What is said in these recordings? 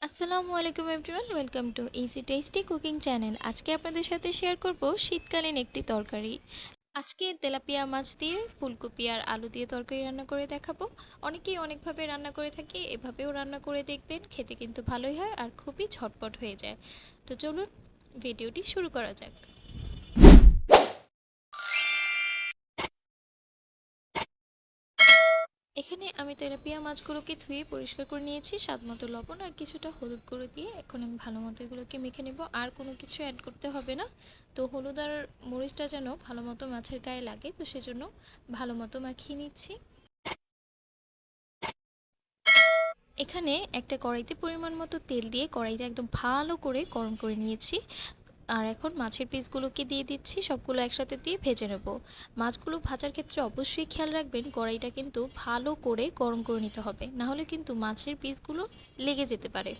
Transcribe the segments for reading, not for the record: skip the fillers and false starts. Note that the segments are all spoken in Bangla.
আসসালামু আলাইকুম everyone, welcome to easy tasty cooking channel. আজকে আপনাদের সাথে শেয়ার করব শীতকালীন একটি তরকারি। আজকে তেলাপিয়া মাছ দিয়ে ফুলকপি আর আলু দিয়ে তরকারি রান্না করে দেখাবো। অনেকেই অনেকভাবে রান্না করে থাকে, এভাবেও রান্না করে দেখবেন, খেতে কিন্তু ভালোই হয় আর খুবই ঝটপট হয়ে যায়। তো চলুন ভিডিওটি শুরু করা যাক। এখানে আমি তেলাপিয়া মাছগুলোকে ধুয়ে পরিষ্কার করে নিয়েছি, স্বাদমতো লবণ আর কিছুটা হলুদ গুঁড়ো দিয়ে। এখন আমি ভালো মতো এগুলোকে মেখে নেব, আর কোনো কিছু অ্যাড করতে হবে না। তো হলুদ আর মরিচটা যেন ভালো মতো মাছের গায়ে লাগে, তো সেজন্য ভালো মতো মাখিয়ে নিচ্ছি। এখানে একটা কড়াইতে পরিমাণ মতো তেল দিয়ে কড়াইটা একদম ভালো করে গরম করে নিয়েছি। আর এখন মাছের পিসগুলোকে দিয়ে দিচ্ছি, সবগুলো একসাথে দিয়ে ভেজে নেব। মাছগুলো ভাজার ক্ষেত্রে অবশ্যই খেয়াল রাখবেন কড়াইটা কিন্তু ভালো করে গরম করে নিতে হবে, না হলে কিন্তু মাছের পিসগুলো লেগে যেতে পারে।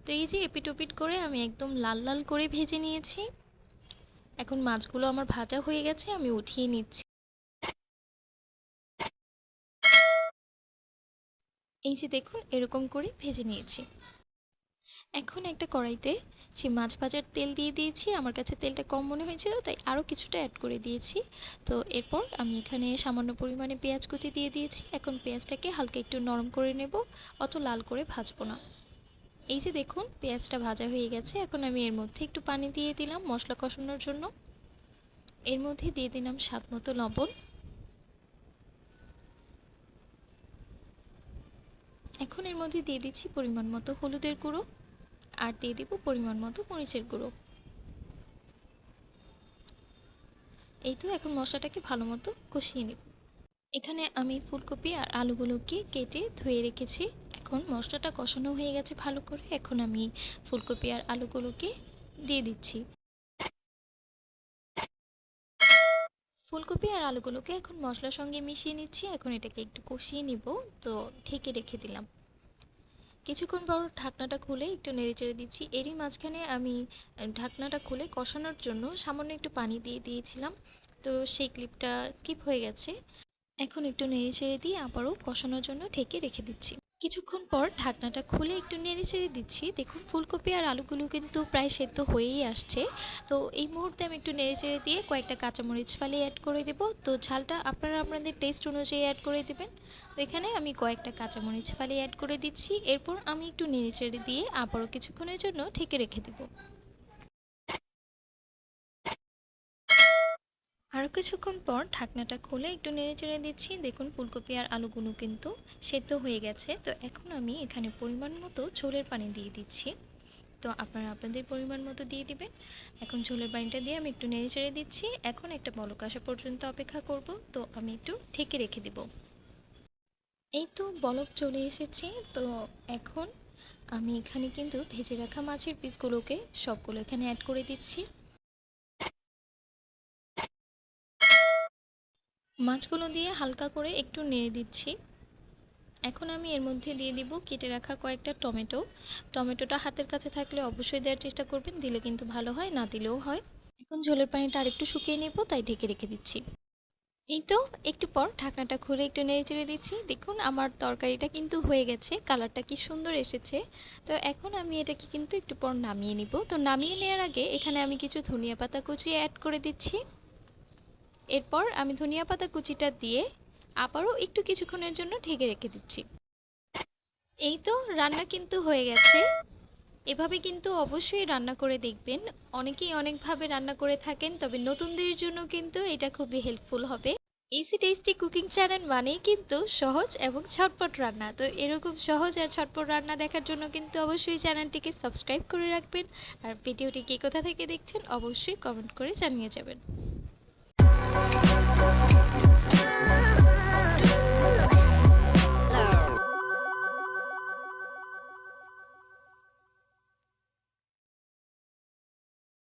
তো এই যে এপিট ওপিট করে আমি একদম লাল লাল করে ভেজে নিয়েছি। এখন মাছগুলো আমার ভাজা হয়ে গেছে, আমি উঠিয়ে নিচ্ছি। এই যে দেখুন, এরকম করে ভেজে নিয়েছি। এখন একটা কড়াইতে সেই মাছ ভাজার তেল দিয়ে দিয়েছি। আমার কাছে তেলটা কম মনে হয়েছিল, তাই আরও কিছুটা অ্যাড করে দিয়েছি। তো এরপর আমি এখানে সামান্য পরিমাণে পেঁয়াজ কুচি দিয়ে দিয়েছি। এখন পেঁয়াজটাকে হালকা একটু নরম করে নেব, অত লাল করে ভাজবো না। এই যে দেখুন, পেঁয়াজটা ভাজা হয়ে গেছে। এখন আমি এর মধ্যে একটু পানি দিয়ে দিলাম মশলা কষানোর জন্য। এর মধ্যে দিয়ে দিলাম স্বাদ মতো লবণ। এখন এর মধ্যে দিয়ে দিচ্ছি পরিমাণ মতো হলুদের গুঁড়ো, আর দিয়ে দিব পরিমাণ মতো মরিচের গুঁড়ো। এই তো এখন মশলাটাকে ভালো মতো কষিয়ে নিব। এখানে আমি ফুলকপি আর আলুগুলোকে কেটে ধুয়ে রেখেছি। এখন মশলাটা কষানো হয়ে গেছে ভালো করে, এখন আমি ফুলকপি আর আলুগুলোকে দিয়ে দিচ্ছি। ফুলকপি আর আলুগুলোকে এখন মশলার সঙ্গে মিশিয়ে নিচ্ছি। এখন এটাকে একটু কষিয়ে নিব। তো ঢেকে রেখে দিলাম। কিছুক্ষণ পর ঢাকনাটা খুলে একটু নেড়েচেড়ে দিচ্ছি। এরই মাঝখানে আমি ঢাকনাটা খুলে কষানোর জন্য সামান্য একটু পানি দিয়ে দিয়েছিলাম, তো সেই ক্লিপটা স্কিপ হয়ে গেছে। এখন একটু নেড়েচেড়ে দিয়ে আবারও কষানোর জন্য ঢেকে রেখে দিচ্ছি। কিছুক্ষণ পর ঢাকনাটা খুলে একটু নেড়েচেড়ে দিচ্ছি। দেখুন, ফুলকপি আর আলুগুলো কিন্তু প্রায় সেদ্ধ হয়েই আসছে। তো এই মুহূর্তে আমি একটু নেড়েচেড়ে দিয়ে কয়েকটা কাঁচামরিচ ফালি অ্যাড করে দেব। তো ঝালটা আপনারা আপনাদের টেস্ট অনুযায়ী অ্যাড করে দেবেন। তো এখানে আমি কয়েকটা কাঁচামরিচ ফালি অ্যাড করে দিচ্ছি। এরপর আমি একটু নেড়েচেড়ে দিয়ে আবারও কিছুক্ষণের জন্য ঢেকে রেখে দেব। আরও কিছুক্ষণ পর ঢাকনাটা খুলে একটু নেড়েচেড়ে দিচ্ছি। দেখুন, ফুলকপি আর আলুগুলো কিন্তু সেদ্ধ হয়ে গেছে। তো এখন আমি এখানে পরিমাণ মতো ঝোলের পানি দিয়ে দিচ্ছি। তো আপনারা আপনাদের পরিমাণ মতো দিয়ে দিবেন। এখন ঝোলের পানিটা দিয়ে আমি একটু নেড়েচেড়ে দিচ্ছি। এখন একটা বলক আসা পর্যন্ত অপেক্ষা করব। তো আমি একটু ঢেকে রেখে দিব। এই তো বলক চলে এসেছে। তো এখন আমি এখানে কিন্তু ভেজে রাখা মাছের পিসগুলোকে সবগুলো এখানে অ্যাড করে দিচ্ছি। মাছগুলো দিয়ে হালকা করে একটু নেড়ে দিচ্ছি। এখন আমি এর মধ্যে দিয়ে দিব কেটে রাখা কয়েকটা টমেটো। টমেটোটা হাতের কাছে থাকলে অবশ্যই দেওয়ার চেষ্টা করবেন, দিলে কিন্তু ভালো হয়, না দিলেও হয়। এখন ঝোলের পানিটা আরেকটু শুকিয়ে নেব, তাই ঢেকে রেখে দিচ্ছি। এই তো একটু পর ঢাকনাটা খুলে একটু নেড়েচেড়ে দিচ্ছি। দেখুন, আমার তরকারিটা কিন্তু হয়ে গেছে, কালারটা কি সুন্দর এসেছে। তো এখন আমি এটাকে কিন্তু একটু পর নামিয়ে নিব। তো নামিয়ে নেওয়ার আগে এখানে আমি কিছু ধনিয়া পাতা কুচি অ্যাড করে দিচ্ছি। এরপর আমি ধনিয়া পাতা কুচিটা দিয়ে আবারও একটু কিছুক্ষণের জন্য ঢেকে রেখে দিচ্ছি। এই তো রান্না কিন্তু হয়ে গেছে। এভাবে কিন্তু অবশ্যই রান্না করে দেখবেন। অনেকেই অনেকভাবে রান্না করে থাকেন, তবে নতুনদের জন্য কিন্তু এটা খুবই হেল্পফুল হবে। ইজি টেস্টি কুকিং চ্যানেল মানেই কিন্তু সহজ এবং ঝটপট রান্না। তো এরকম সহজ আর ঝটপট রান্না দেখার জন্য কিন্তু অবশ্যই চ্যানেলটিকে সাবস্ক্রাইব করে রাখবেন। আর ভিডিওটি কে কোথা থেকে দেখছেন অবশ্যই কমেন্ট করে জানিয়ে যাবেন।